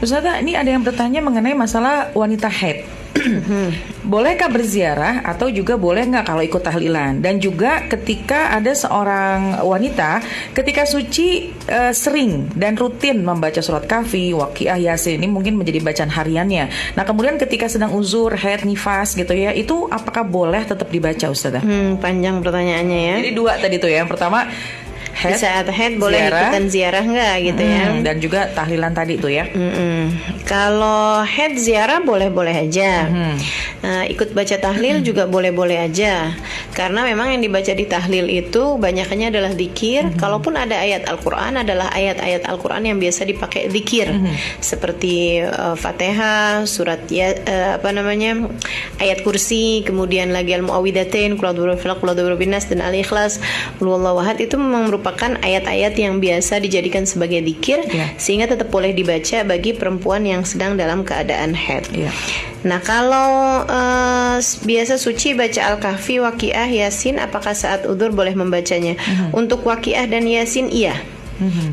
Ustazah, ini ada yang bertanya mengenai masalah wanita haid. Bolehkah berziarah atau juga boleh nggak kalau ikut tahlilan? Dan juga ketika ada seorang wanita ketika suci sering dan rutin membaca surat Kahfi, Waqiah, Yasin, ini mungkin menjadi bacaan hariannya. Nah kemudian ketika sedang uzur, haid, nifas gitu ya, itu apakah boleh tetap dibaca, Ustazah? Panjang pertanyaannya ya. Jadi dua tadi tuh ya. Yang pertama, di saat haid boleh ikutan ziarah nggak gitu ya. Dan juga tahlilan tadi tuh ya. Kalau haid ziarah boleh-boleh aja. Ikut baca tahlil juga boleh-boleh aja. Karena memang yang dibaca di tahlil itu banyaknya adalah zikir. Kalaupun ada ayat Al-Quran, adalah ayat-ayat Al-Quran yang biasa dipakai zikir. Seperti Fatihah, surat ayat kursi, kemudian lagi Al-Mu'awwidhatain, Qul a'udzu birabbil falaq, Qul a'udzu birabbin nas, dan Al-Ikhlas, Qul huwallahu ahad. Itu memang merupakan ayat-ayat yang biasa dijadikan sebagai zikir, sehingga tetap boleh dibaca bagi perempuan yang sedang dalam keadaan haid. Nah kalau biasa suci baca Al-Kahfi, Waqiah, Yasin, apakah saat udzur boleh membacanya? Untuk Waqiah dan Yasin iya.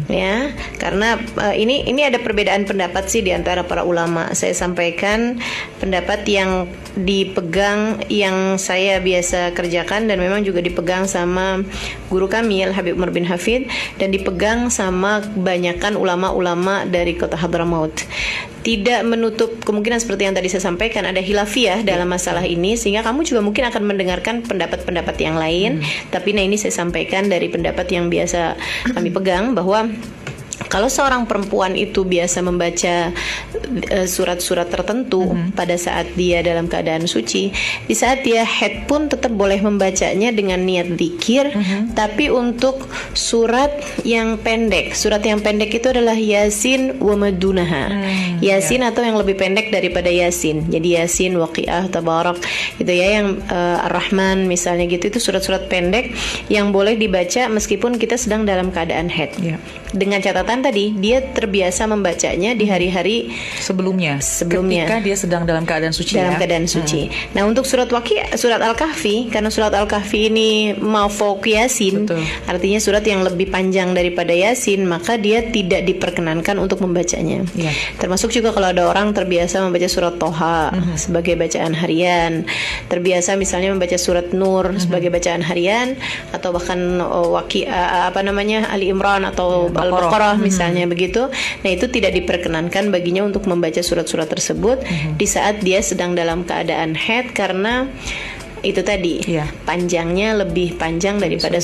Ya, karena ini ada perbedaan pendapat sih di antara para ulama. Saya sampaikan pendapat yang dipegang, yang saya biasa kerjakan, dan memang juga dipegang sama guru kami Al-Habib Umar bin Hafid, dan dipegang sama kebanyakan ulama-ulama dari kota Hadramaut. Tidak menutup kemungkinan seperti yang tadi saya sampaikan, ada khilafiyah dalam masalah ini, sehingga kamu juga mungkin akan mendengarkan pendapat-pendapat yang lain. Tapi ini saya sampaikan dari pendapat yang biasa kami pegang, bahwa kalau seorang perempuan itu biasa membaca surat-surat tertentu pada saat dia dalam keadaan suci, di saat dia haid pun tetap boleh membacanya dengan niat zikir, tapi untuk surat yang pendek. Surat yang pendek itu adalah Yasin wa madunaha. Yasin atau yang lebih pendek daripada Yasin. Jadi Yasin, Waqiah, Tabarak gitu ya, yang Ar-Rahman misalnya gitu, itu surat-surat pendek yang boleh dibaca meskipun kita sedang dalam keadaan haid. Dengan catatan tadi dia terbiasa membacanya di hari-hari sebelumnya ketika dia sedang dalam keadaan suci. Keadaan suci. Nah untuk surat surat Al-Kahfi, karena surat Al-Kahfi ini mafauq Yasin, artinya surat yang lebih panjang daripada Yasin, maka dia tidak diperkenankan untuk membacanya. Termasuk juga kalau ada orang terbiasa membaca surat Toha sebagai bacaan harian, terbiasa misalnya membaca surat Nur sebagai bacaan harian, atau bahkan Ali Imran atau Al-Baqarah misalnya begitu. Nah itu tidak diperkenankan baginya untuk membaca surat-surat tersebut di saat dia sedang dalam keadaan haid, karena itu tadi panjangnya lebih panjang daripada